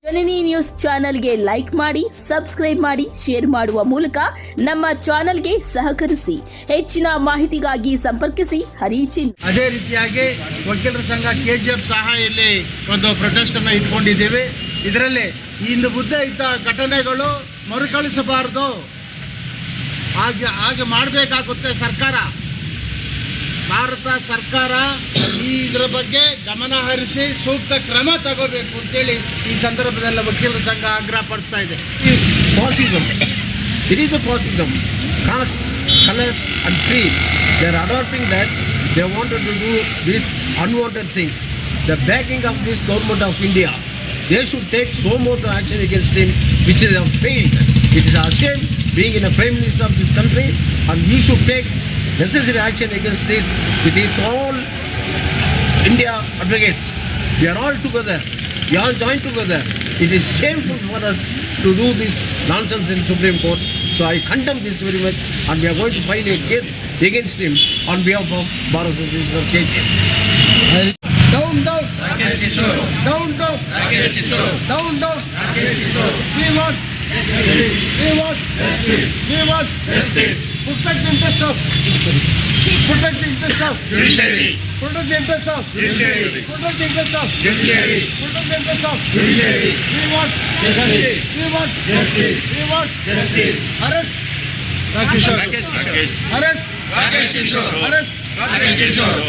ಜನನಿ news ಚಾನೆಲ್ಗೆ like ಮಾಡಿ, subscribe ಮಾಡಿ, ಶೇರ್ ಮಾಡುವ ಮೂಲಕ ನಮ್ಮ ಚಾನೆಲ್ಗೆ ಸಹಕರಿಸಿ. ಹೆಚ್ಚಿನ ಮಾಹಿತಿಗಾಗಿ ಸಂಪರ್ಕಿಸಿ ಹರಿಚಿನ್. ಅದೇ ರೀತಿಯಾಗಿ ವಕೀಲರ ಸಂಘ ಕೆಜಿಎಫ್ ಸಹಾಯಲ್ಲಿ ಒಂದು ಪ್ರೊಟೆಸ್ಟ್ ಅನ್ನು ಇಟ್ಕೊಂಡಿದ್ದೇವೆ. ಇದರಲ್ಲಿ ಇನ್ನು ಬುದ್ಧ ಇದ್ದ ಘಟನೆಗಳು ಮರುಕಳಿಸಬಾರದು, ಹಾಗೆ ಮಾಡಬೇಕಾಗುತ್ತೆ ಸರ್ಕಾರ. ಭಾರತ ಸರ್ಕಾರ ಇದರ ಬಗ್ಗೆ ಗಮನ ಹರಿಸಿ ಸೂಕ್ತ ಕ್ರಮ ತಗೋಬೇಕು ಅಂತೇಳಿ ಈ ಸಂದರ್ಭದಲ್ಲಿ ವಕೀಲರ ಸಂಘ ಆಗ್ರಹ ಪಡಿಸ್ತಾ ಇದೆ. It is a fascism. Caste, color and creed. They are adopting that. They wanted to do these unwanted things. The backing of this government of India, they should take so much action against him, which is a failed. It is a shame being in a prime minister of this country, and we should take necessary action against this. It is all India advocates. We are all together. We all join together. It is shameful for us to do this nonsense in Supreme Court. So I condemn this very much, and we are going to file a case against him on behalf of Bharat Citizen KGF. Down, down. Down, down. Down, down. We want justice. Protect the interest of judiciary. Protect the interest of judiciary. Protect the interest of judiciary. Protect the interest of judiciary. We want justice. We want justice. We want justice. Arrest Rakesh Kishore. Arrest Rakesh Kishore. Arrest Rakesh Kishore.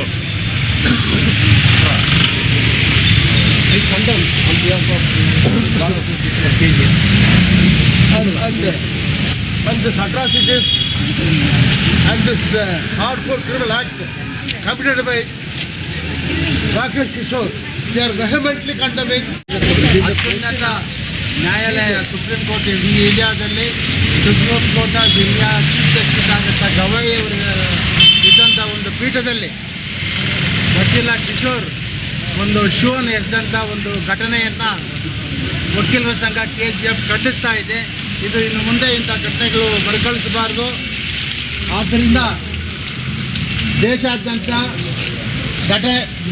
I condemn on behalf of Bharat Citizen KGF. And this atrocities and this hardcore criminal act committed by Rakesh Kishore, they are vehemently condemning. ಅತ್ಯುನ್ನತ ನ್ಯಾಯಾಲಯ supreme court ಇಂಡಿಯಾದಲ್ಲಿ supreme court of India chief justice ಆಗತ್ತ ಗವಾಯಿ ಅವರು ಇದ್ದಂಥ ಒಂದು ಪೀಠದಲ್ಲಿ ವಕೀಲ ಕಿಶೋರ್ ಒಂದು ಶೂವನ್ನು ಎಸೆದಂಥ ಒಂದು ಘಟನೆಯನ್ನು ವಕೀಲರ ಸಂಘ ಕೆಜಿಎಫ್ ಖಂಡಿಸ್ತಾ ಇದೆ. ಇದು ಇನ್ನು ಮುಂದೆ ಇಂಥ ಘಟನೆಗಳು ಮರುಕಳಿಸಬಾರ್ದು. ಆದ್ದರಿಂದ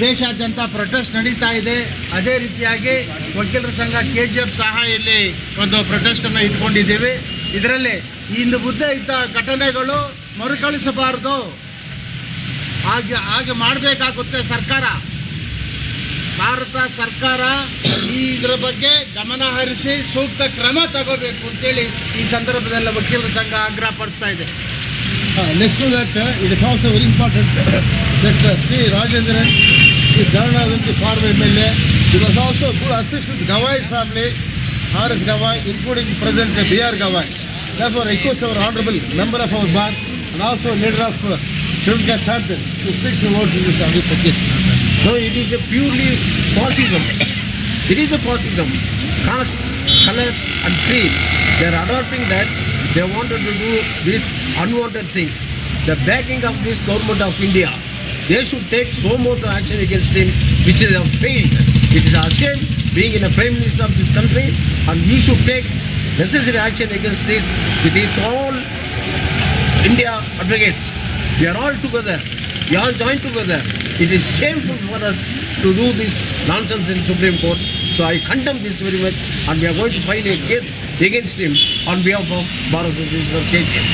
ದೇಶಾದ್ಯಂತ ಪ್ರೊಟೆಸ್ಟ್ ನಡೀತಾ ಇದೆ. ಅದೇ ರೀತಿಯಾಗಿ ವಕೀಲರ ಸಂಘ ಕೆಜಿಎಫ್ ಸಹಾಯಲ್ಲಿ ಒಂದು ಪ್ರೊಟೆಸ್ಟನ್ನು ಇಟ್ಕೊಂಡಿದ್ದೇವೆ. ಇದರಲ್ಲಿ ಇನ್ನು ಬುದ್ಧ ಇದ್ದ ಘಟನೆಗಳು ಮರುಕಳಿಸಬಾರದು, ಹಾಗೆ ಮಾಡಬೇಕಾಗುತ್ತೆ ಸರ್ಕಾರ. ಭಾರತ ಸರ್ಕಾರ ಇದರ ಬಗ್ಗೆ ಗಮನ ಹರಿಸಿ ಸೂಕ್ತ ಕ್ರಮ ತಗೋಬೇಕು ಅಂತೇಳಿ ಈ ಸಂದರ್ಭದಲ್ಲಿ ವಕೀಲರ ಸಂಘ ಆಗ್ರಹ ಪಡಿಸ್ತಾ ಇದೆ. Next to that, it is also very important that Sri Rajendran is governor of the former MLA. He was also good assist with Gawai's family, R.S. Gawai, including President B.R. Gawai. Therefore, I request our honorable member of our bar and also leader of Sri Lanka champion to speak the words in this case. No, it is a purely fascism. It is a fascism. Caste, color and creed. They are adopting that. They wanted to do these unwanted things. The backing of this government of India, they should take so much action against him, which is a failed. It is a shame being in a prime minister of this country, and we should take necessary action against this. It is all India advocates. We are all together. We all join together. It is shameful for us to do this nonsense in Supreme Court. So I condemn this very much, and we are going to file a case against him on behalf of Bharat Citizen KGF.